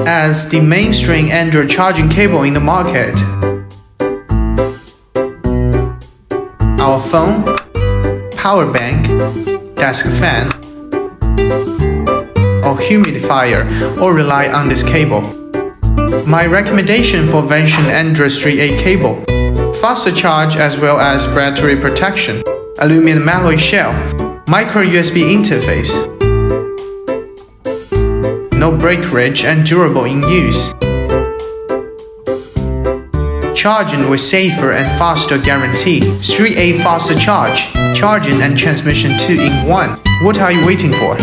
as the mainstream Android charging cable in the market. Our phone, power bank, desk fan, or humidifier all rely on this cable. My recommendation for Vention Android Street 8 cable: faster charge as well as battery protection, aluminum alloy shell, micro USB interface, no breakage and durable in use. Charging with safer and faster guarantee. Street 8 faster charge, charging and transmission 2-in-1. What are you waiting for?